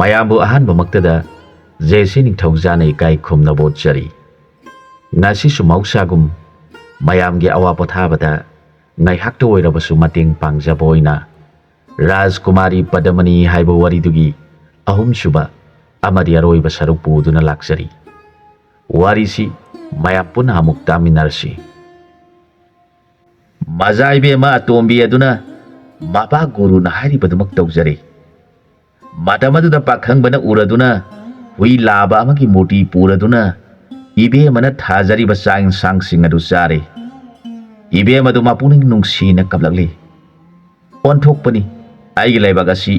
ꯃꯌꯥꯝꯕꯨ ꯑꯍꯥꯟꯕꯃꯛꯇꯗ ꯖꯦꯁꯤ ꯅꯤꯡꯊꯧꯖꯥꯅ ꯏꯀꯥꯏ ꯈꯨꯝꯅ ꯕꯣꯠꯆꯔꯤ꯫ ꯉꯁꯤꯁꯨ ꯃꯍꯧꯁꯥꯒꯨꯝ ꯃꯌꯥꯝꯒꯤ ꯑꯋꯥ ꯄꯣꯊꯥꯕꯗ ꯉꯥꯏꯍꯥꯛꯇ ꯑꯣꯏꯔꯕꯁꯨ ꯃꯇꯦꯡ ꯄꯥꯡꯖꯕ ꯑꯣꯏꯅ ꯔꯥꯖꯀꯨꯃꯥꯔꯤ ꯄꯗꯃꯅꯤ ꯍꯥꯏꯕ ꯋꯥꯔꯤꯗꯨꯒꯤ ꯑꯍꯨꯝꯁꯨꯕ ꯑꯃꯗꯤ ꯑꯔꯣꯏꯕ ꯁꯔꯨꯛ ꯄꯨꯗꯨꯅ ꯂꯥꯛꯆꯔꯤ꯫ ꯋꯥꯔꯤꯁꯤ ꯃꯌꯥꯝ ꯄꯨꯟꯅ ꯑꯃꯨꯛ ꯇꯥꯃꯤꯟꯅꯔꯁꯤ꯫ ꯃꯖꯥꯏꯕꯦꯝꯃ ꯑꯇꯣꯝꯕꯤ ꯑꯗꯨꯅ ꯃꯄꯥ ꯒꯨꯔꯨꯅ ꯍꯥꯏꯔꯤꯕꯗꯨꯃꯛ ꯇꯧꯖꯔꯦ꯫ ꯃꯇꯝ ꯑꯗꯨꯗ ꯄꯥꯈꯪꯕꯅ ꯎꯔꯗꯨꯅ ꯍꯨꯏ ꯂꯥꯕ ꯑꯃꯒꯤ ꯃꯨꯔꯇꯤ ꯄꯨꯔꯗꯨꯅ ꯏꯕꯦꯝꯃꯅ ꯊꯥꯖꯔꯤꯕ ꯆꯥꯛ ꯏꯟꯁꯥꯡꯁꯤꯡ ꯑꯗꯨ ꯆꯥꯔꯦ꯫ ꯏꯕꯦꯝ ꯑꯗꯨ ꯃꯄꯨꯛꯅꯤꯡ ꯅꯨꯡꯁꯤꯅ ꯀꯞꯂꯛꯂꯤ꯫ ꯑꯣꯟꯊꯣꯛꯄꯅꯤ, ꯑꯩꯒꯤ ꯂꯩꯕꯥꯛ ꯑꯁꯤ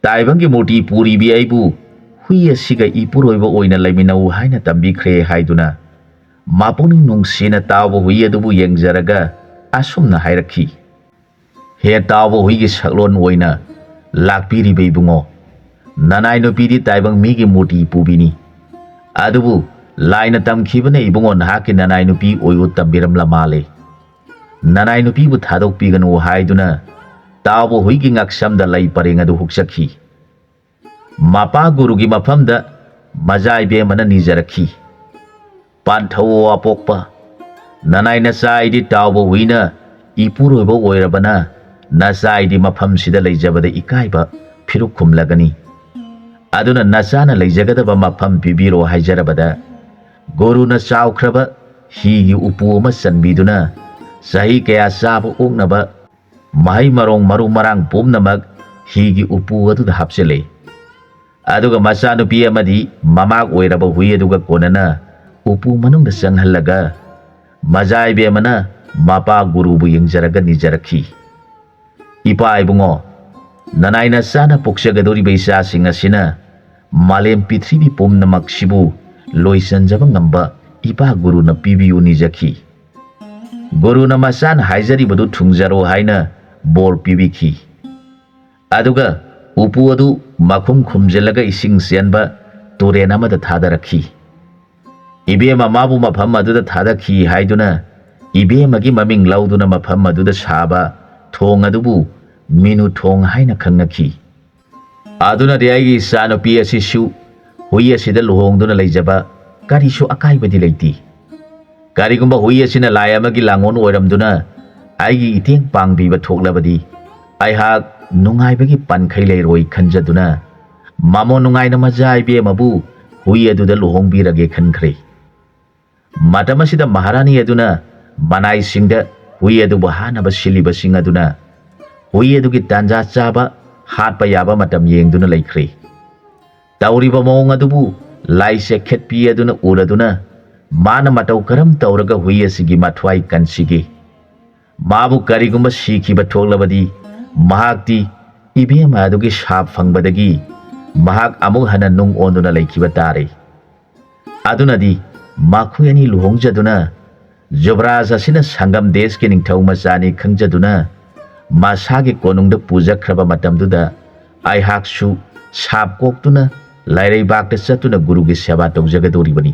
ꯇꯥꯏꯕꯪꯒꯤ ꯃꯨꯔꯇꯤ ꯄꯨꯔꯤꯕꯤ ꯑꯩꯕꯨ ꯍꯨꯏ ꯑꯁꯤꯒ ꯏꯄꯨꯔꯣꯏꯕ ꯑꯣꯏꯅ ꯂꯩꯃꯤꯟꯅꯧ ꯍꯥꯏꯅ ꯇꯝꯕꯤꯈ꯭ꯔꯦ ꯍꯥꯏꯗꯨꯅ ꯃꯄꯨꯛꯅꯤꯡ ꯅꯨꯡꯁꯤꯅ ꯇꯥꯎꯕ ꯍꯨꯏ ꯑꯗꯨꯕꯨ ꯌꯦꯡꯖꯔꯒ ꯑꯁꯨꯝꯅ ꯍꯥꯏꯔꯛꯈꯤ꯫ ꯍꯦ ꯇꯥꯎꯕ ꯍꯨꯏꯒꯤ ꯁꯛꯂꯣꯟ ꯑꯣꯏꯅ ꯂꯥꯛꯄꯤꯔꯤꯕ ꯏꯕꯨꯡꯉꯣ, ꯅꯅꯥꯏ ꯅꯨꯄꯤꯗꯤ ꯇꯥꯏꯕꯪ ꯃꯤꯒꯤ ꯃꯨꯔꯇꯤ ꯄꯨꯕꯤꯅꯤ꯫ ꯑꯗꯨꯕꯨ ꯂꯥꯏꯅ ꯇꯝꯈꯤꯕꯅ ꯏꯕꯨꯡꯉꯣ ꯅꯍꯥꯛꯀꯤ ꯅꯅꯥꯏ ꯅꯨꯄꯤ ꯑꯣꯏꯌꯨ ꯇꯝꯕꯤꯔꯝꯂ ꯃꯥꯜꯂꯦ꯫ ꯅꯅꯥꯏ ꯅꯨꯄꯤꯕꯨ ꯊꯥꯗꯣꯛꯄꯤꯒꯅꯨ ꯍꯥꯏꯗꯨꯅ ꯇꯥꯎꯕ ꯍꯨꯏꯒꯤ ꯉꯛꯁꯝꯗ ꯂꯩ ꯄꯔꯦꯡ ꯑꯗꯨ ꯍꯨꯛꯆꯈꯤ꯫ ꯃꯄꯥ ꯒꯨꯔꯨꯒꯤ ꯃꯐꯝꯗ ꯃꯖꯥꯏꯕꯦꯝꯃꯅ ꯅꯤꯖꯔꯛꯈꯤ꯫ ꯄꯥꯟꯊꯧꯑꯣ ꯑꯄꯣꯛꯄ, ꯅꯅꯥꯏ ꯅꯆꯥ ꯑꯩꯗꯤ ꯇꯥꯎꯕ ꯍꯨꯏꯅ ꯏꯄꯨꯔꯣꯏꯕ ꯑꯣꯏꯔꯕꯅ ꯅꯆꯥ ꯑꯩꯗꯤ ꯃꯐꯝꯁꯤꯗ ꯂꯩꯖꯕꯗ ꯏꯀꯥꯏꯕ ꯐꯤꯔꯨꯛ ꯈꯨꯝꯂꯒꯅꯤ꯫ ꯑꯗꯨꯅ ꯅꯆꯥꯅ ꯂꯩꯖꯒꯗꯕ ꯃꯐꯝ ꯄꯤꯕꯤꯔꯣ ꯍꯥꯏꯖꯔꯕꯗ ꯒꯨꯔꯨꯅ ꯆꯥꯎꯈ꯭ꯔꯕ ꯍꯤꯒꯤ ꯎꯄꯨ ꯑꯃ ꯆꯟꯕꯤꯗꯨꯅ ꯆꯍꯤ ꯀꯌꯥ ꯆꯥꯕ ꯑꯣꯛꯅꯕ ꯃꯍꯩ ꯃꯔꯣꯡ ꯃꯔꯨ ꯃꯔꯥꯡ ꯄꯨꯝꯅꯃꯛ ꯍꯤꯒꯤ ꯎꯄꯨ ꯑꯗꯨꯗ ꯍꯥꯞꯆꯤꯜꯂꯦ꯫ ꯑꯗꯨꯒ ꯃꯆꯥꯅꯨꯄꯤ ꯑꯃꯗꯤ ꯃꯃꯥꯛ ꯑꯣꯏꯔꯕ ꯍꯨꯏ ꯑꯗꯨꯒ ꯀꯣꯟꯅꯅ ꯎꯄꯨ ꯃꯅꯨꯡꯗ ꯆꯪꯍꯜꯂꯒ ꯃꯖꯥꯏꯕꯦꯝꯃꯅ ꯃꯄꯥ ꯒꯨꯔꯨꯕꯨ ꯌꯦꯡꯖꯔꯒ ꯅꯤꯖꯔꯛꯈꯤ꯫ ꯏꯄꯥ ꯏꯕꯨꯡꯉꯣ, ꯅꯅꯥꯏ ꯅꯆꯥꯅ ꯄꯣꯛꯆꯒꯗꯧꯔꯤꯕ ꯏꯆꯥꯁꯤꯡ ꯑꯁꯤꯅ ꯃꯥꯂꯦꯝ ꯄ꯭ꯔꯤꯊꯤꯕꯤ ꯄꯨꯝꯅꯃꯛꯁꯤꯕꯨ ꯂꯣꯏꯁꯤꯟꯖꯕ ꯉꯝꯕ ꯏꯄꯥ ꯒꯨꯔꯨꯅ ꯄꯤꯕꯤꯌꯨ ꯅꯤꯖꯈꯤ꯫ ꯒꯨꯔꯨꯅ ꯃꯆꯥꯅ ꯍꯥꯏꯖꯔꯤꯕꯗꯨ ꯊꯨꯡꯖꯔꯣ ꯍꯥꯏꯅ ꯕꯣꯔ ꯄꯤꯕꯤꯈꯤ꯫ ꯑꯗꯨꯒ ꯎꯄꯨ ꯑꯗꯨ ꯃꯈꯨꯝ ꯈꯨꯝꯖꯤꯜꯂꯒ ꯏꯁꯤꯡ ꯆꯦꯟꯕ ꯇꯨꯔꯦꯟ ꯑꯃꯗ ꯊꯥꯗꯔꯛꯈꯤ꯫ ꯏꯕꯦꯝꯃ ꯃꯥꯕꯨ ꯃꯐꯝ ꯑꯗꯨꯗ ꯊꯥꯗꯈꯤ ꯍꯥꯏꯗꯨꯅ ꯏꯕꯦꯝꯃꯒꯤ ꯃꯃꯤꯡ ꯂꯧꯗꯨꯅ ꯃꯐꯝ ꯑꯗꯨꯗ ꯁꯥꯕ ꯊꯣꯡ ꯑꯗꯨꯕు ꯃꯤꯅꯨ ꯊꯣꯡ ꯍꯥꯏꯅ ꯈꯪꯅꯈꯤ꯫ ꯑꯗꯨꯅꯗꯤ ꯑꯩꯒꯤ ꯏꯆꯥꯅꯨꯄꯤ ꯑꯁꯤꯁꯨ ꯍꯨꯏ ꯑꯁꯤꯗ ꯂꯨꯍꯣꯡꯗꯨꯅ ꯂꯩꯖꯕ ꯀꯔꯤꯁꯨ ꯑꯀꯥꯏꯕꯗꯤ ꯂꯩꯇꯦ꯫ ꯀꯔꯤꯒꯨꯝꯕ ꯍꯨꯏ ꯑꯁꯤꯅ ꯂꯥꯏ ꯑꯃꯒꯤ ꯂꯥꯡꯑꯣꯟ ꯑꯣꯏꯔꯝꯗꯨꯅ ꯑꯩꯒꯤ ꯏꯇꯦꯡ ꯄꯥꯡꯕꯤꯕ ꯊꯣꯛꯂꯕꯗꯤ ꯑꯩꯍꯥꯛ ꯅꯨꯡꯉꯥꯏꯕꯒꯤ ꯄꯟꯈꯩ ꯂꯩꯔꯣꯏ ꯈꯟꯖꯗꯨꯅ ꯃꯃꯣꯟ ꯅꯨꯡꯉꯥꯏꯅ ꯃꯖꯥꯏꯕꯦꯝꯃꯕꯨ ꯍꯨꯏ ꯑꯗꯨꯗ ꯂꯨꯍꯣꯡꯕꯤꯔꯒꯦ ꯈꯟꯈ꯭ꯔꯦ꯫ ꯃꯇꯝ ꯑꯁꯤꯗ ꯃꯍꯥꯔꯥꯅꯤ ꯑꯗꯨꯅ ꯃꯅꯥꯏꯁꯤꯡꯗ ꯍꯨꯏ ꯑꯗꯨꯕꯨ ꯍꯥꯠꯅꯕ ꯁꯤꯜꯂꯤꯕꯁꯤꯡ ꯑꯗꯨꯅ ꯍꯨꯏ ꯑꯗꯨꯒꯤ ꯇꯥꯟꯖꯥ ꯆꯥꯕ ꯍꯥꯠꯄ ꯌꯥꯕ ꯃꯇꯝ ꯌꯦꯡꯗꯨꯅ ꯂꯩꯈ꯭ꯔꯦ꯫ ꯇꯧꯔꯤꯕ ꯃꯑꯣꯡ ꯑꯗꯨꯕꯨ ꯂꯥꯏ ꯆꯦꯛꯈꯦꯠꯄꯤ ꯑꯗꯨꯅ ꯎꯔꯗꯨꯅ ꯃꯥꯅ ꯃꯇꯧ ꯀꯔꯝ ꯇꯧꯔꯒ ꯍꯨꯏ ꯑꯁꯤꯒꯤ ꯃꯊ꯭ꯋꯥꯏ ꯀꯟꯁꯤꯒꯦ? ꯃꯥꯕꯨ ꯀꯔꯤꯒꯨꯝꯕ ꯁꯤꯈꯤꯕ ꯊꯣꯛꯂꯕꯗꯤ ꯃꯍꯥꯛꯇꯤ ꯏꯕꯦꯝꯃ ꯑꯗꯨꯒꯤ ꯁꯥꯞ ꯐꯪꯕꯗꯒꯤ ꯃꯍꯥꯛ ꯑꯃꯨꯛ ꯍꯟꯅ ꯅꯨꯡ ꯑꯣꯟꯗꯨꯅ ꯂꯩꯈꯤꯕ ꯇꯥꯔꯦ꯫ ꯑꯗꯨꯅꯗꯤ ꯃꯈꯣꯏ ꯑꯅꯤ ꯂꯨꯍꯣꯡꯖꯗꯨꯅ ꯖꯨꯕꯔꯥꯖ ꯑꯁꯤꯅ ꯁꯪꯒꯝ ꯗꯦꯁꯀꯤ ꯅꯤꯡꯊꯧ ꯃꯆꯥꯅꯤ ꯈꯪꯖꯗꯨꯅ ꯃꯁꯥꯒꯤ ꯀꯣꯅꯨꯡꯗ ꯄꯨꯖꯈ꯭ꯔꯕ ꯃꯇꯝꯗꯨꯗ ꯑꯩꯍꯥꯛꯁꯨ ꯁꯥꯞ ꯀꯣꯛꯇꯨꯅ ꯂꯥꯏꯔꯩꯕꯥꯛꯇ ꯆꯠꯇꯨꯅ ꯒꯨꯔꯨꯒꯤ ꯁꯦꯕꯥ ꯇꯧꯖꯒꯗꯧꯔꯤꯕꯅꯤ꯫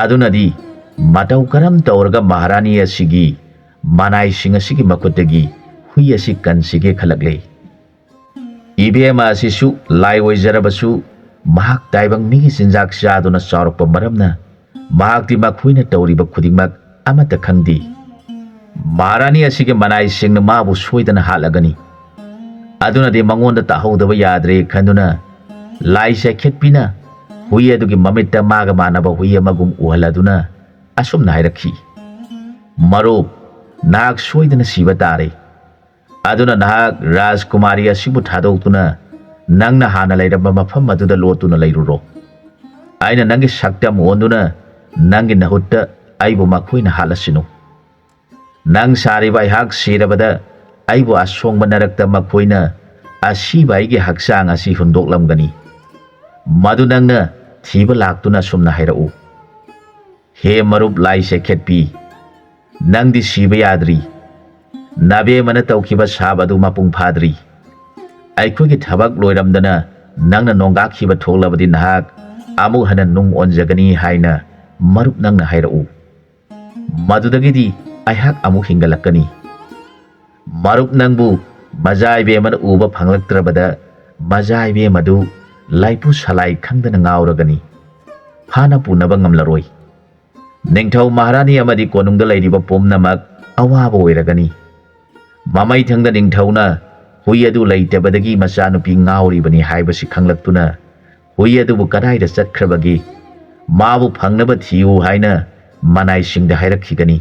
ꯑꯗꯨꯅꯗꯤ ꯃꯇꯧ ꯀꯔꯝ ꯇꯧꯔꯒ ꯃꯍꯥꯔꯥꯅꯤ ꯑꯁꯤꯒꯤ ꯃꯅꯥꯏꯁꯤꯡ ꯑꯁꯤꯒꯤ ꯃꯈꯨꯠꯇꯒꯤ ꯍꯨꯏ ꯑꯁꯤ ꯀꯟꯁꯤꯒꯦ ꯈꯜꯂꯛꯂꯦ꯫ ꯏꯕꯦꯝꯃ ꯑꯁꯤꯁꯨ ꯂꯥꯏ ꯑꯣꯏꯖꯔꯕꯁꯨ ꯃꯍꯥꯛ ꯇꯥꯏꯕꯪ ꯃꯤꯒꯤ ꯆꯤꯟꯖꯥꯛ ꯆꯥꯗꯨꯅ ꯆꯥꯎꯔꯛꯄ ꯃꯔꯝꯅ ꯃꯍꯥꯛꯇꯤ ꯃꯈꯣꯏꯅ ꯇꯧꯔꯤꯕ ꯈꯨꯗꯤꯡꯃꯛ ꯑꯃꯠꯇ ꯈꯪꯗꯦ꯫ ꯃꯍꯥꯔꯥꯅꯤ ꯑꯁꯤꯒꯤ ꯃꯅꯥꯏꯁꯤꯡꯅ ꯃꯥꯕꯨ ꯁꯣꯏꯗꯅ ꯍꯥꯠꯂꯒꯅꯤ꯫ ꯑꯗꯨꯅꯗꯤ ꯃꯉꯣꯟꯗ ꯇꯥꯍꯧꯗꯕ ꯌꯥꯗ꯭ꯔꯦ ꯈꯟꯗꯨꯅ ꯂꯥꯏ ꯆꯩꯈꯦꯠꯄꯤꯅ ꯍꯨꯏ ꯑꯗꯨꯒꯤ ꯃꯃꯤꯠꯇ ꯃꯥꯒ ꯃꯥꯟꯅꯕ ꯍꯨꯏ ꯑꯃꯒꯨꯝ ꯎꯍꯜꯂꯗꯨꯅ ꯑꯁꯨꯝꯅ ꯍꯥꯏꯔꯛꯈꯤ꯫ ꯃꯔꯨꯞ, ꯅꯍꯥꯛ ꯁꯣꯏꯗꯅ ꯁꯤꯕ ꯇꯥꯔꯦ꯫ ꯑꯗꯨꯅ ꯅꯍꯥꯛ ꯔꯥꯖꯀꯨꯃꯥꯔꯤ ꯑꯁꯤꯕꯨ ꯊꯥꯗꯣꯛꯇꯨꯅ ꯅꯪꯅ ꯍꯥꯟꯅ ꯂꯩꯔꯝꯕ ꯃꯐꯝ ꯑꯗꯨꯗ ꯂꯣꯠꯇꯨꯅ ꯂꯩꯔꯨꯔꯣ꯫ ꯑꯩꯅ ꯅꯪꯒꯤ ꯁꯛꯇꯝ ꯑꯣꯟꯗꯨꯅ ꯅꯪꯒꯤ ꯅꯍꯨꯠꯇ ꯑꯩꯕꯨ ꯃꯈꯣꯏꯅ ꯍꯥꯠꯂꯁꯤꯅꯨ꯫ ꯅꯪ ꯁꯥꯔꯤꯕ ꯑꯩꯍꯥꯛ ꯁꯤꯔꯕꯗ ꯑꯩꯕꯨ ꯑꯁꯣꯡꯕ ꯅꯔꯛꯇ ꯃꯈꯣꯏꯅ ꯑꯁꯤꯕ ꯑꯩꯒꯤ ꯍꯛꯆꯥꯡ ꯑꯁꯤ ꯍꯨꯟꯗꯣꯛꯂꯝꯒꯅꯤ꯫ ꯃꯗꯨ ꯅꯪꯅ ꯊꯤꯕ ꯂꯥꯛꯇꯨꯅ ꯑꯁꯨꯝꯅ ꯍꯥꯏꯔꯛꯎ꯫ ꯍꯦ ꯃꯔꯨꯞ ꯂꯥꯏ ꯆꯩꯈꯦꯠꯄꯤ, ꯅꯪꯗꯤ ꯁꯤꯕ ꯌꯥꯗ꯭ꯔꯤ꯫ ꯅꯕꯦꯝꯃꯅ ꯇꯧꯈꯤꯕ ꯁꯥꯞ ꯑꯗꯨ ꯃꯄꯨꯡ ꯐꯥꯗ꯭ꯔꯤ꯫ ꯑꯩꯈꯣꯏꯒꯤ ꯊꯕꯛ ꯂꯣꯏꯔꯝꯗꯅ ꯅꯪꯅ ꯅꯣꯡꯒꯥꯛꯈꯤꯕ ꯊꯣꯛꯂꯕꯗꯤ ꯅꯍꯥꯛ ꯑꯃꯨꯛ ꯍꯟꯅ ꯅꯨꯡ ꯑꯣꯟꯖꯒꯅꯤ ꯍꯥꯏꯅ ꯃꯔꯨꯞ ꯅꯪꯅ ꯍꯥꯏꯔꯛꯎ꯫ ꯃꯗꯨꯗꯒꯤꯗꯤ ꯑꯩꯍꯥꯛ ꯑꯃꯨꯛ ꯍꯤꯡꯒꯠꯂꯛꯀꯅꯤ꯫ ꯃꯔꯨꯞ ꯅꯪꯕꯨ ꯃꯖꯥꯏꯕꯦꯝꯃꯅ ꯎꯕ ꯐꯪꯂꯛꯇ꯭ꯔꯕꯗ ꯃꯖꯥꯏꯕꯦꯝ ꯑꯗꯨ ꯂꯥꯏꯄꯨ ꯁꯂꯥꯏ ꯈꯪꯗꯅ ꯉꯥꯎꯔꯒꯅꯤ ꯐꯥꯅ ꯄꯨꯅꯕ ꯉꯝꯂꯔꯣꯏ ꯅꯤꯡꯊꯧ ꯃꯍꯥꯔꯥꯅꯤ ꯑꯃꯗꯤ ꯀꯣꯅꯨꯡꯗ ꯂꯩꯔꯤꯕ ꯄꯨꯝꯅꯃꯛ ꯑꯋꯥꯕ ꯑꯣꯏꯔꯒꯅꯤ ꯃꯃꯩꯊꯪꯗ ꯅꯤꯡꯊꯧꯅ ꯍꯨꯏ ꯑꯗꯨ ꯂꯩꯇꯕꯗꯒꯤ ꯃꯆꯥꯅꯨꯄꯤ ꯉꯥꯎꯔꯤꯕꯅꯤ ꯍꯥꯏꯕꯁꯤ ꯈꯪꯂꯛꯇꯨꯅ ꯍꯨꯏ ꯑꯗꯨꯕꯨ ꯀꯗꯥꯏꯗ ꯆꯠꯈ꯭ꯔꯕꯒꯦ माबु फंगनबा थियु हाइना मनाई सिंगदा हाइरखिगनी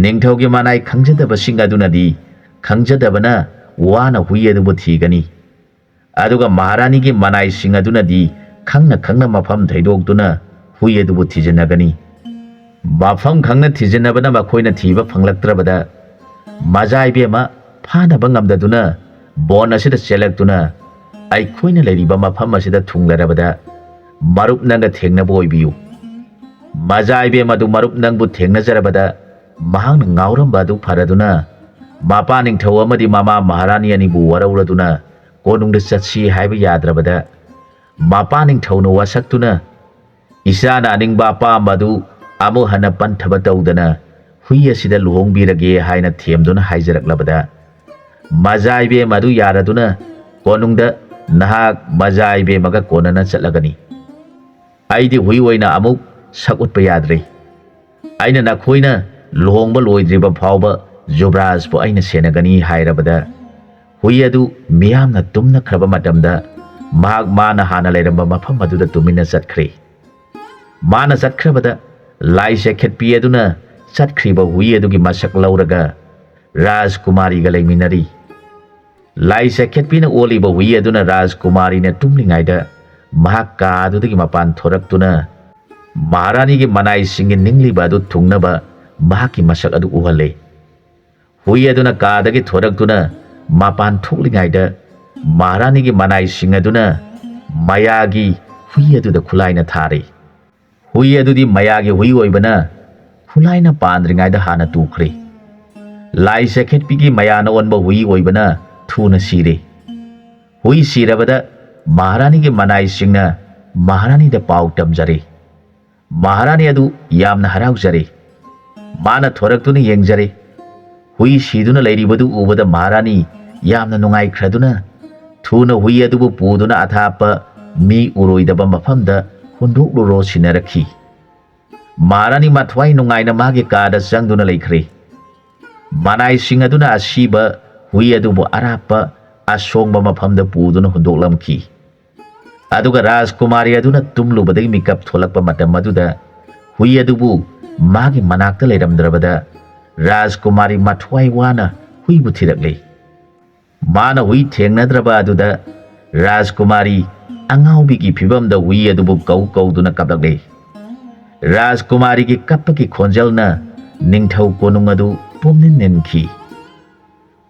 निंगथौगी मनाई खंगजदबसिंग अदुनदी खंगजदबना वाना हुई अदुबु थिगनी अदुगा महारानी की मनाई सिंग अदुनदी खंगना खंगना मफम थैदोगदुना हुई अदुबु थिजनगनी मफम खंगना थिजनबना मखोइना थिबा फंगलक्त्रबदा मजाइबेमा फानबा ngamdaduna बोन असिदा चेलक्तुना अइखोइना लैरिबा मफम असिदा थुंगलरबदा मरुप नंग थेंगनबो ओइबियु मजाइबे मदु मरुप नंगबु थेंगनजरबदा महांग ngauरंबा दु फरदुना मापा निंगथौ अमदि मामा महारानी अनिबु वरौरदुना कोनुंगद चत्सि हाइबा याद्रबदा मापा निंगथौनो वसक्तुना इसाना निंगबा पामदु अमु हना पंथब तौदना हुई असिदा लुहोंगबिरगे हाइना थेमदुना हाइजरकलबदा मजाइबे मदु यारदुना कोनुंगद नहाक मजाइबे मगा कोनना चलगनी आइदि हुई ओइना अमुक सकुटप याद्रे आइना नखोइना लुहोंगबा लोइद्रिबा फावबा जुब्राजबु आइना सेनगनी हाइरबदा हुई अदु मियामना तुमना खरबा मतमदा महाक माना हाना लेरंबा मफम अदुदा तुमिना चटख्रे माना चटख्रबदा लाइसे खेतपि अदुना चटख्रिबा हुई अदुगी मसक लौरगा राजकुमारीगा लेमिनरी लाइसे खेतपिना ओलिबा हुई अदुना राजकुमारीने तुमलिङाइदा महाक कादुदगी मपान थोरक्तुना महारानी की मनाई सिंगी निंगलिबा अदु थुंगनबा महाकी मसक अदु उहले हुई अदुना कादगी थोरक्तुना मपान थोकलिङाइदा महारानी की मनाई सिंग अदुना मयागी हुई अदुदा खुलाइना थारे हुई अदुदी मयागी हुई ओइबना खुलाइना पानद्रिङाइदा हाना तुख्रे लाई सेखेटपिगी मयाना ओनबा हुई ओइबना थुना सिरे हुई सिरबदा महारानी की मनाई सिंगना महारानी दा पाउ तमजरे महारानी अदु यामना हराउजरे माना थोरक्तुना येंगजरे हुई सिदुना लैरिबदु उबदा महारानी यामना नुंगाइख्रदुना थुना हुई अदुबु पुदुना अथापा मी उरोइदबा मफमदा हुंदोकलुरो सिनरखी महारानी मथवाई नुंगाइना मागे कादा चंगदुना लैख्रे मनाई सिंग अदुना असीबा हुई अदुबु अरापा असोंगबा मफमदा पुदुना हुंदोकलमखी अदुगा राजकुमारी अदुना तुमलुबदगी मिकअप थोलकपा मतम अदुदा हुई अदुबु मागी मनाक्ता लेरमद्रबदा राजकुमारी मथवाई वाना हुई बुथिरकले माना हुई थेंगनद्रबा अदुदा राजकुमारी अंगाउबिगी फिबमदा हुई अदुबु कौ कौदुना कपलकले राजकुमारी की कप्पकी खोंजलना निंगथौ कोनुंग अदु पुमनिन नेनखी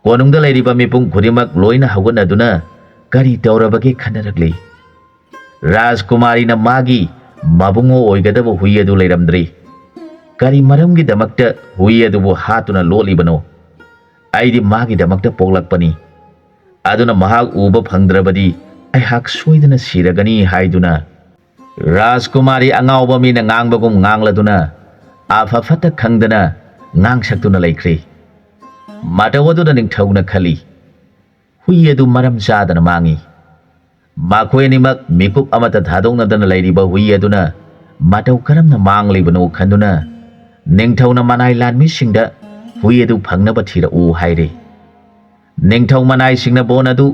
कोनुंगदा लेरिबा मिपुंग खुदिमक लोइना हगुनदुना करी तौरबगे खनरकले राजकुमारी न मागी मबुंगो ओइगदबो हुई अदु लेरमद्रे करी मरमगी दमक्ता हुई अदुबो हातुना लोलिबनो आइदि मागी दमक्ता पोगलकपनी अदुना महाग उबा फंगद्रबदी अहाक सोइदना सिरगनी हाइदुना राजकुमारी अंगावबा मीना ngangbagum nganglदुना आफाफत खंगदना nganगसक्तुना लैख्रे माटवदुना निंगथौना खली हुई अदु मरम चादना मांगी माखोयनिमक मिकुप अमता धादोंनदना लैरिबा हुई अदुना माटौ करमना मांगलिबनो खंदुना निंगथौना मनाई लानमिसिंगदा हुई अदु फंगनबा थिरउ हाइरे निंगथौ मनाई सिंगना बोन अदु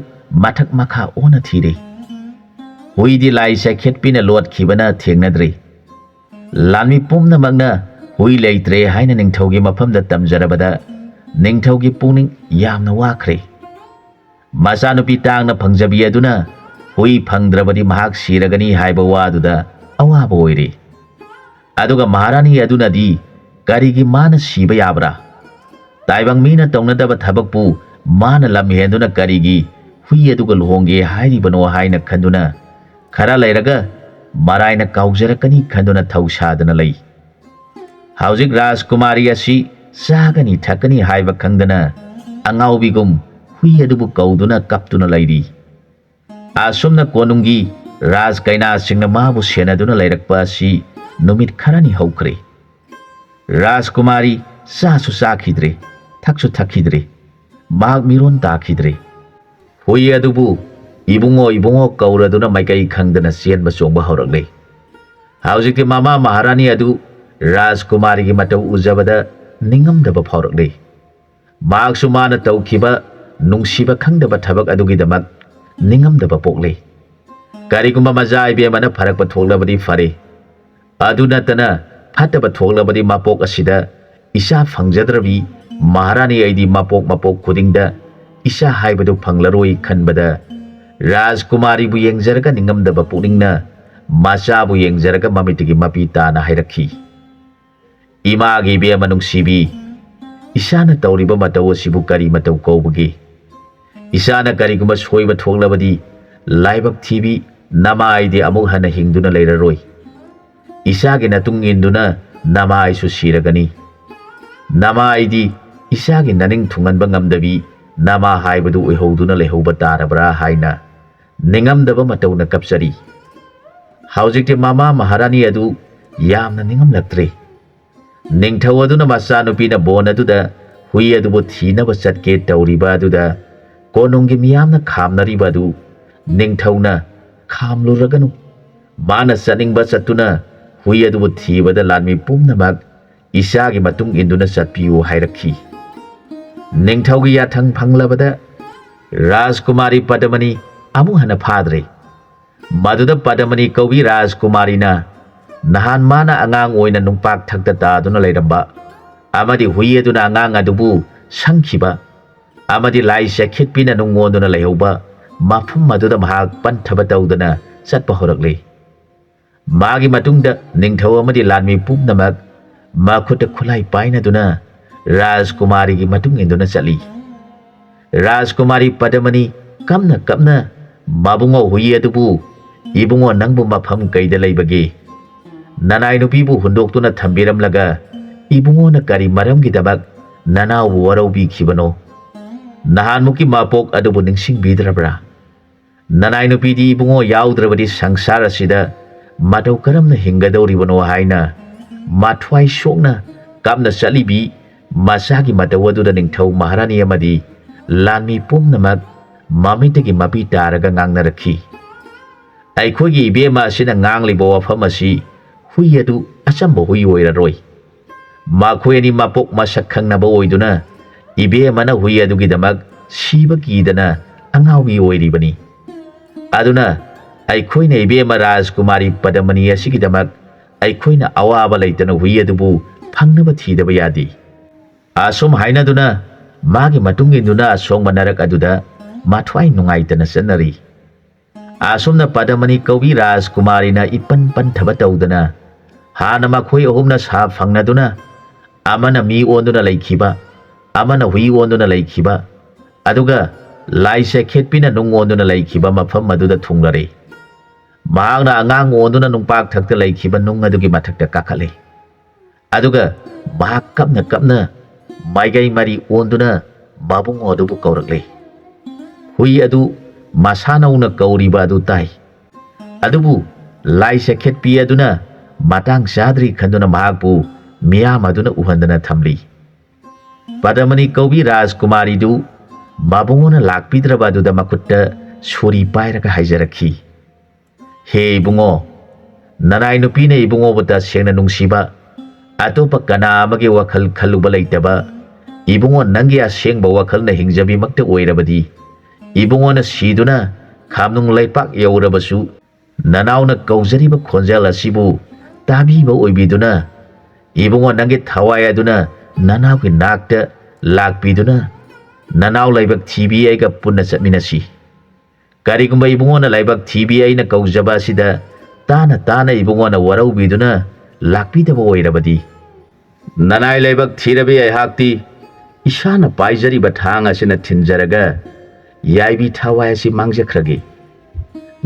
मथक मखा ओना थिरे हुई दि लाइसे खेतपिना लोटखिबना थेंगनद्रे लानमि पुमनमकना हुई लेइत्रे हाइना निंगथौगी मफमदा तमजरबदा निंगथौगी पुनिंग यामना वाख्रे मचानुपि तांगना फंगजबि अदुना हुई फंगद्रबदी महाक सिरगनी हाइबा वादुदा अवाबा ओइरे अदुगा महारानी अदुनदी करिगी माना सिबा याब्रा ताइबंग मीना तौनदबा थबकपु माना लम हेंदुना करिगी हुई अदुगा लुहोंगे हाइरिबनो हाइना खंदुना खरा लैरगा मराइना काउजरकनी खंदुना थौसादना लै हौजिक राजकुमारी असि चागनी थकनी हाइबा खंगदना अंगाउबिगुम हुई अदुबु कौदुना कप्तुना लैरी आसुमना कोनुंगी राज कैना सिंगना माबु सेनदुना लैरकपा असि नुमित खरानी हौख्रे राजकुमारी चासु चाखिद्रे थक्सु थखिद्रे माग मिरोन ताखिद्रे हुई अदुबु Ibungo kauraduna maikai khangdana sienba chongba haurakle. Haujikti mama Maharani adu Rajkumari gi matau ujabada ningamdaba phaurakle. Maaksu mana taukiba nungsiba khangdaba thabak adugidamak ningamdaba pokle. Karigumba maja ibemana pharakpa thoklabadi fare. Adu natana phataba thoklabadi mapok asida isa phangjadrabi Maharani aidi mapok khudingda isa haibadu phanglaroi khanbada Rajkumari bu yengjarga ningamdaba pukningna macha bu yengjarga mamitigi mapi tana hairakhi. Ima gi be manung sibi isana tawriba matau sibu kari matau kaubagi. Isana karigumba soiba thoklabadi laibak thibi namai di amuk hana hingduna leiraroi. Isagi natung induna namai su siragani. Namai di isagi naning thunganba ngamdabi nama haibadu uihoduna lehouba tarabra haina ningamdaba matau kapsari. Haujikti mama Maharani adu yamna ningamlaktre. Ningthau aduna macha nupina bon aduda hui adubu thinaba chatke tawriba aduda konunggi miyamna khamnariba adu ningthauna khamluraganu. Mana chaningba chatuna hui adubu thibada lanmi pumnamak isagi matung induna chatpiu hairakhi. Ningthaugi yathang phanglabada Rajkumari Padamani amu hana phadre. Maduda Padamani kaubi Rajkumari na nahan mana angang oina nungpak thakta taduna leiramba amadi hui aduna angang adubu sangkhiba amadi lai sekhitpina nungonduna lehouba mafum maduda mahak panthaba tawdana chatpa horakle. Magi matungda ningthau amadi lanmi pumnamak makhuta khulai painaduna Rajkumari gi matung induna chali. Rajkumari Padamani kamna mabungo hui adubu ibungo nangbu mafam kaida leibage. Nanai nupibu hundoktuna thambiramlaga ibungo na kari maramgidabak nanaw waraubi khibano. Nahanmuki mapok adubu ningsingbidrabra. Nanai nupidi ibungo yaudrabadi sangsara sida matau karamna hingadoribano haina mathwai sokna kamna chalibi masagi matawaduda ningthau Maharani amadi lanmi pumnamak mamitagi mapi taraga ngangnarakhi. Aikhogi ibema asina nganglibo wafam asi hui adu achamba hui oiraroi. Makhoi ani mapok masak khangnaba oiduna ibemana hui adugidamak siba kidana angawi oiribani. Aduna aikhoina ibema Rajkumari Padamani asigidamak aikhoina awaba leitana hui adubu phangnaba thidaba yadi. Asum hainaduna magi matunginduna asong manarak aduda mathwai nungaitana sanari. Asumna Padamani kaubi Rajkumari na ipan panthaba tawdana hana makhoi ahumna sa phangnaduna amana mi onduna laikhiba amana hui onduna laikhiba aduga lai sekhetpina nung onduna laikhiba mafam maduda thunglare. Mahakna angang onduna nungpak thakta laikhiba nung adugi mathakta kakhale. Aduga mahak kapna maigai mari onduna babungo adubu kaurakle. Hui adu masana una kauriba adu tai. Adubu lai sekhetpi aduna matang sadri khanduna mahakpu miyam aduna uhandana thamli. Padamani kaubi Rajkumari du babungona lakpidraba aduda makutta suri pairaka haijarakhi. He ibungo nanai nupina ibungo buta sengna nungsiba atopa kana amage wakhal khaluba leitaba ibungo nangi asengba wakhalna hingjabi makta oirabadi ibungo na siduna khamnung leipak yaurabasu nanauna kaujariba khonjal asibu tabiba oibiduna ibungo nangi thawai aduna nanauki nakta lakpiduna nanau laibak thibi aiga punna chatminasi. Karigumba ibungo na laibak thibi aina kaujaba sida tana ibungo na waraubiduna lakpidaba oirabadi nanai laibak thirabe aihakti isana paijariba thang asina thinjaraga yaibi thawai asi mangjakrage.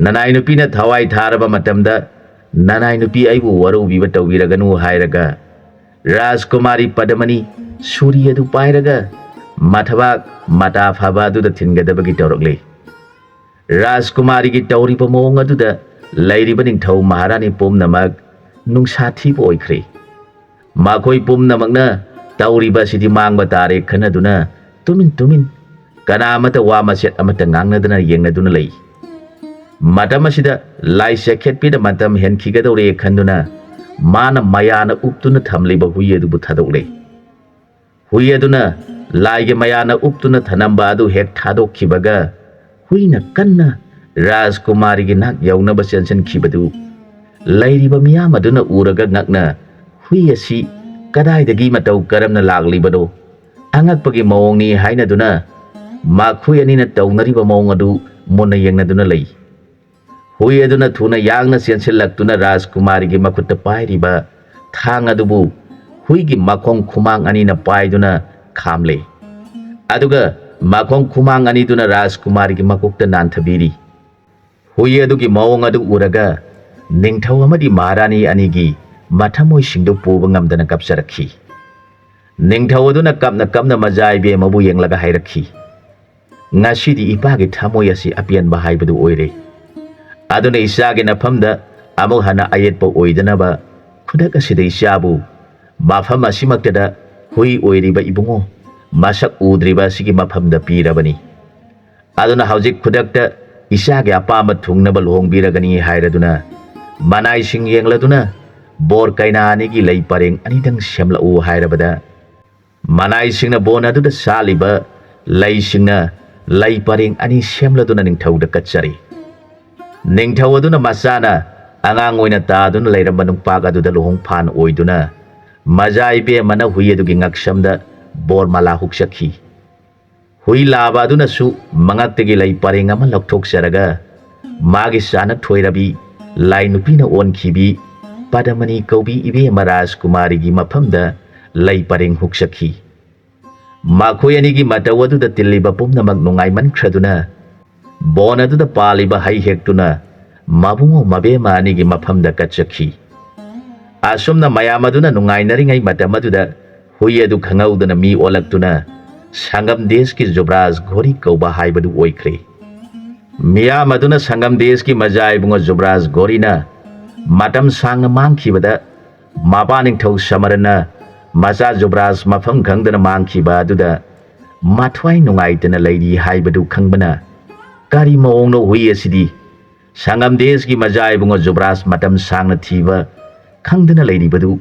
Nanai nupina thawai tharaba matamda nanai nupi aibu waraubiba tawbiraganu hairaga Rajkumari Padamani suri adu pairaga mathabak mata phaba aduda thingadabagi tawrakle. Rajkumari gi tawriba mawng aduda lairiba ningthau Maharani pumnamak nungsa thiba oikhre. Makhoi pumnamakna tawriba sidi mangba tare khanaduna tumin kana amata wa maset amata ngangnadana yengnaduna lei. Matam asida lai sekhet pida matam hen khigadore khanduna mana mayana uptuna thamliba hui adu buthadole hui aduna lai ge mayana uptuna thanamba adu hek thadok khibaga huina kanna Rajkumari gi nak yauna ba sensen khibadu lairiba miyam aduna uraga ngakna hui asi kadai dagi matau karamna laglibado angakpagi mawongni haina duna makhui ani na taunariba mawong adu mona yengna duna lei hui aduna thuna yangna sensilaktuna Rajkumari gi makutta pairiba thang adubu hui gi makhong khumang ani na paiduna khamle aduga makhong khumang ani duna Rajkumari gi makukta nanthabiri hui adugi mawong adu uraga ningthau amadi maharani anigi mathamoi singdo puba ngamdana kapsarakhi ningthau aduna kapna majai be mabu yenglaga hairakhi ngasidi ipagi thamoi asi apian ba haibadu oire aduna isage nafamda amuk hana ayetpa oidanaba khudak asida isabu mafam asimaktada hui oiriba ibungo masak udriba sigi mafamda pirabani aduna haujik khudakta isage apama thungnaba luhongbiragani hairaduna manai sing yengladuna bor kaina anigi lei pareng anidang semla u hairabada manai singna bona duda saliba lei singna lei pareng ani semladuna ningthauda katsari ningthau aduna masana angang oina ta aduna leiramba nungpak aduda luhong phan oiduna majai be mana hui adugi ngaksamda bor mala huksakhi hui laba aduna su mangaktagi lei pareng ama lokthok magi sana thoirabi lai nupina onkhibi padamani kaubi ibe Rajkumari gi mafamda lei pareng huksakhi makhoi anigi mataw aduda tilliba pumnamak nungai mankhraduna bon aduda paliba hai hektuna mabungo mabema anigi mafamda katsakhi asumna mayam aduna nungai naringai matam aduda hui adu khangaudana mi olaktuna sangam desh ki Jubraj Ghori kauba haibadu oikhre miyam aduna sangam desh ki majai bungo Jubraj Ghori na matam sang mangkhibada mapa ningthau samarana macha Jubraj mafam khangdana mangkhiba aduda mathwai nungaitana leiri haibadu khangbana kari mawongno hui asidi sangam desh ki majai bungo Jubraj matam sangna thiba khangdana leiribadu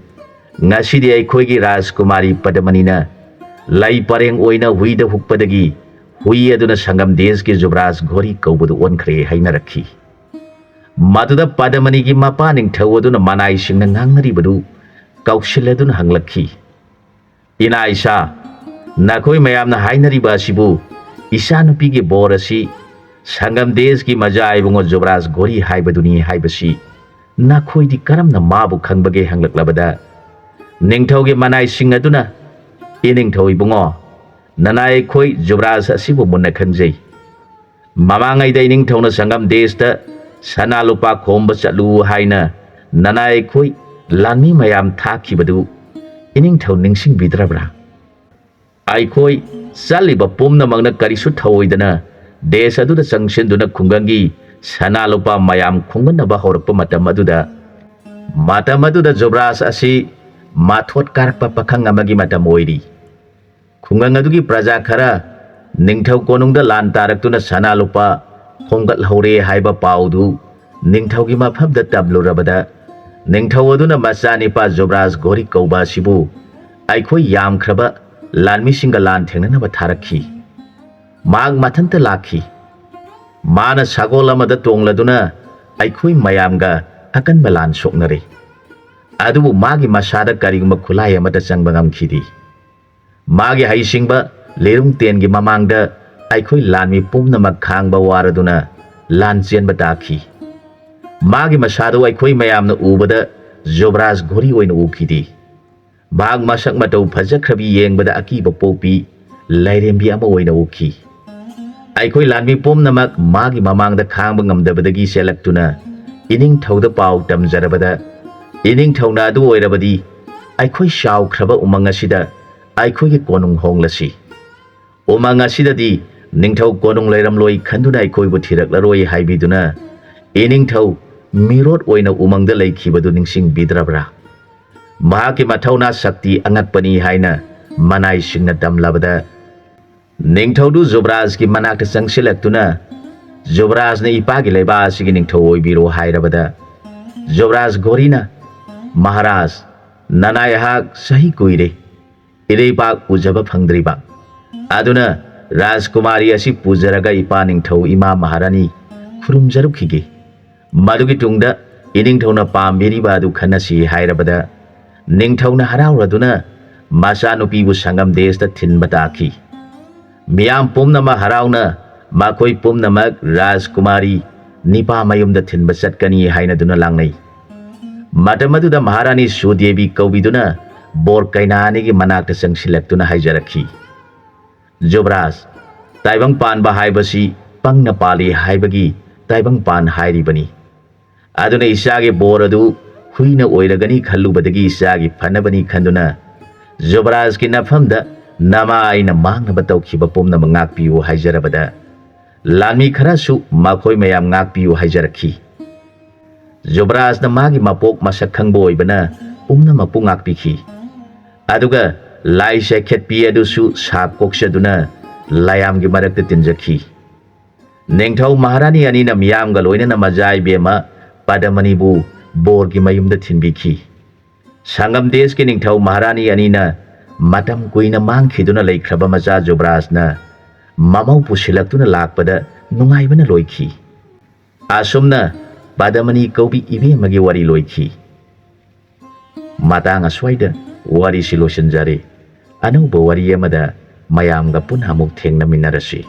ngasidi aikhoigi Rajkumari padamanina lai pareng oina huida hukpadagi hui aduna sangam desh ki Jubraj Ghori kaubudu onkhre haina rakhi maduda padamani gi mapa ningthau aduna manai singna ngangnaribadu kauksilladuna hanglakhi ina isa nakhoi mayamna hainariba asibu isa nupi gi bor asi sangam desh ki majai bungo Jubraj Ghori haibaduni haibasi nakhoi di karamna mabu khangbage hanglaklabada ningthau gi manai sing aduna iningthau ibungo nanai khoi Jubraj asibu munna khangjai mamangai da iningthauna sangam deshta sana lupa khomba chatlu haina nanai khoi lanmi mayam thakhibadu iningthau ningsing bidrabra ai khoi saliba pumna mangna karisu thawoidana desh aduda sangsenduna khungangi sana lupa mayam khungbanaba horakpa matam aduda Jubraj asi mathot karpa pakhang amagi matam oiri khungang adugi praja khara ningthau konungda lan taraktuna sana lupa khongat hore haiba paudu ningthau gi mafamda tablurabada ningthau aduna masani pa Jubraj Ghori kauba sibu aikhoi yam khraba lanmi singa lan thengnana ba tharakhi mag mathanta lakhi mana sagol amada tongladuna aikhoi mayamga akan balan soknare adubu magi masada karigma khulai amada changba ngamkhidi magi haisingba lerung tengi mamangda aikhoi lanmi pumnamak khangba waraduna lan chenba takhi magi masado aikhoi mayamna ubada Jubraj Ghori oina ukhidi bag masak matau phajakhrabi yengbada akiba popi lairembi ama oina ukhi aikhoi lanmi pumnamak magi mamangda khangba ngamdabadagi selaktuna ining thauda pau tamjarabada ining thauna adu oirabadi aikhoi shaw khraba umang asida aikhoi ge konung honglasi umang asidadi ningthau konung leiramloi khanduna aikhoi bu thiraklaroi haibiduna eningthau mirot oina umangda leikhibadu ningsing bidrabra mahaki mathauna sakti angakpani haina manai singna tamlabada ningthaudu Jubraj ki manakta changsilaktuna ꯖꯨꯕꯔꯥꯖꯅ ꯏꯄꯥꯒꯤ ꯂꯩꯕꯥꯛ ꯑꯁꯤꯒꯤ ꯅꯤꯡꯊꯧ ꯑꯣꯏꯕꯤꯔꯣ ꯍꯥꯏꯔꯕꯗ ꯖꯨꯕꯔꯥꯖ ꯘꯣꯔꯤꯅ ꯃꯍꯥꯔꯥꯖ ꯅꯅꯥꯏꯍꯥꯛ ꯆꯍꯤ ꯀꯨꯏꯔꯦ ꯏꯔꯩꯕꯥꯛ ꯎꯖꯕ ꯐꯪꯗ꯭ꯔꯤꯕ ꯑꯗꯨꯅ ꯔꯥꯖꯀꯨꯃꯥꯔꯤ ꯑꯁꯤ ꯄꯨꯖꯔꯒ ꯏꯄꯥ ꯅꯤꯡꯊꯧ ꯏꯃꯥ ꯃꯍꯥꯔꯥꯅꯤ ꯈꯨꯔꯨꯝꯖꯔꯨꯈꯤꯒꯦ ꯃꯗꯨꯒꯤ ꯇꯨꯡꯗ ꯏꯅꯤꯡꯊꯧꯅ ꯄꯥꯝꯕꯤꯔꯤꯕ ꯑꯗꯨ ꯈꯟꯅꯁꯤ ꯍꯥꯏꯔꯕꯗ ꯅꯤꯡꯊꯧꯅ ꯍꯔꯥꯎꯔꯗꯨꯅ ꯃꯆꯥꯅꯨꯄꯤꯕꯨ ꯁꯪꯒꯝ ꯗꯦꯁꯇ ꯊꯤꯟꯕ ꯇꯥꯈꯤ ꯃꯤꯌꯥꯝ ꯄꯨꯝꯅꯃꯛ ꯍꯔꯥꯎꯅ ꯃꯈꯣꯏ ꯄꯨꯝꯅꯃꯛ ꯔꯥꯖꯀꯨꯃꯥꯔꯤ ꯅꯤꯄꯥ ꯃꯌꯨꯝꯗ ꯊꯤꯟꯕ ꯆꯠꯀꯅꯤ ꯍꯥꯏꯅꯗꯨꯅ ꯂꯥꯡꯅꯩ ꯃꯇꯝ ꯑꯗꯨꯗ ꯃꯍꯥꯔꯥꯅꯤ ꯁꯨꯗꯦꯕꯤ ꯀꯧꯕꯤꯗꯨꯅ ꯕꯣꯔ ꯀꯩꯅꯥ ꯑꯅꯤꯒꯤ ꯃꯅꯥꯛꯇ ꯆꯪꯁꯤꯜꯂꯛꯇꯨꯅ ꯍꯥꯏꯖꯔꯛꯈꯤ ꯖꯨꯕꯔꯥꯖ ꯇꯥꯏꯕꯪ ꯄꯥꯟꯕ ꯍꯥꯏꯕꯁꯤ ꯄꯪꯅ ꯄꯥꯜꯂꯤ ꯍꯥꯏꯕꯒꯤ ꯇꯥꯏꯕꯪꯄꯥꯟ ꯍꯥꯏꯔꯤꯕꯅꯤ ꯑꯗꯨꯅ ꯏꯆꯥꯒꯤ ꯕꯣꯔ ꯑꯗꯨ ꯍꯨꯏꯅ ꯑꯣꯏꯔꯒꯅꯤ ꯈꯜꯂꯨꯕꯗꯒꯤ ꯏꯆꯥꯒꯤ ꯐꯅꯕꯅꯤ ꯈꯟꯗꯨꯅ ꯖꯨꯕꯔꯥꯖꯀꯤ ꯅꯐꯝꯗ ꯅꯃꯥ ꯑꯩꯅ ꯃꯥꯡꯅꯕ ꯇꯧꯈꯤꯕ ꯄꯨꯝꯅꯃꯛ ꯉꯥꯛꯄꯤꯌꯨ ꯍꯥꯏꯖꯔꯕꯗ ꯂꯥꯟꯃꯤ ꯈꯔꯁꯨ ꯃꯈꯣꯏ ꯃꯌꯥꯝ ꯉꯥꯛꯄꯤꯌꯨ ꯍꯥꯏꯖꯔꯛꯈꯤ ꯖꯨꯕꯔꯥꯖꯅ ꯃꯥꯒꯤ ꯃꯄꯣꯛ ꯃꯁꯛ ꯈꯪꯕ ꯑꯣꯏꯕꯅ ꯄꯨꯝꯅꯃꯛꯄꯨ ꯉꯥꯛꯄꯤꯈꯤ ꯑꯗꯨꯒ ꯂꯥꯏ ꯆꯩꯈꯦꯠꯄꯤ ꯑꯗꯨꯁꯨ ꯁꯥꯞ ꯀꯣꯛꯆꯗꯨꯅ ꯂꯥꯌꯥꯝꯒꯤ ꯃꯔꯛꯇ ꯇꯤꯟꯖꯈꯤ ꯅꯤꯡꯊꯧ ꯃꯍꯥꯔꯥꯅꯤ ꯑꯅꯤꯅ ꯃꯤꯌꯥꯝꯒ ꯂꯣꯏꯅꯅ ꯃꯆꯥ ꯏꯕꯦꯝꯃ ꯄꯗꯃꯅꯤꯕꯨ ꯕꯣꯔꯒꯤ ꯃꯌꯨꯝꯗ ꯊꯤꯟꯕꯤꯈꯤ ꯁꯪꯒꯝ ꯗꯦꯁꯀꯤ ꯅꯤꯡꯊꯧ ꯃꯍꯥꯔꯥꯅꯤ ꯑꯅꯤꯅ ꯃꯇꯝ ꯀꯨꯏꯅ ꯃꯥꯡꯈꯤꯗꯨꯅ ꯂꯩꯈ꯭ꯔꯕ ꯃꯆꯥ ꯖꯨꯕꯔꯥꯖꯅ ꯃꯃꯧ ꯄꯨꯁꯤꯜꯂꯛꯇꯨꯅ ꯂꯥꯛꯄꯗ ꯅꯨꯡꯉꯥꯏꯕꯅ ꯂꯣꯏꯈꯤ ꯑꯁꯨꯝꯅ ꯄꯗꯃꯅꯤ ꯀꯧꯕꯤ ꯏꯕꯦꯝꯃꯒꯤ ꯋꯥꯔꯤ ꯂꯣꯏꯈꯤ ꯃꯇꯥꯡ ꯑꯁ꯭ꯋꯥꯏꯗ ꯋꯥꯔꯤꯁꯤ ꯂꯣꯏꯁꯤꯟꯖꯔꯦ ꯑꯅꯧꯕ ꯋꯥꯔꯤ ꯑꯃꯗ ꯃꯌꯥꯝꯒ ꯄꯨꯟꯅ ꯑꯃꯨꯛ ꯊꯦꯡꯅꯃꯤꯟꯅꯔꯁꯤ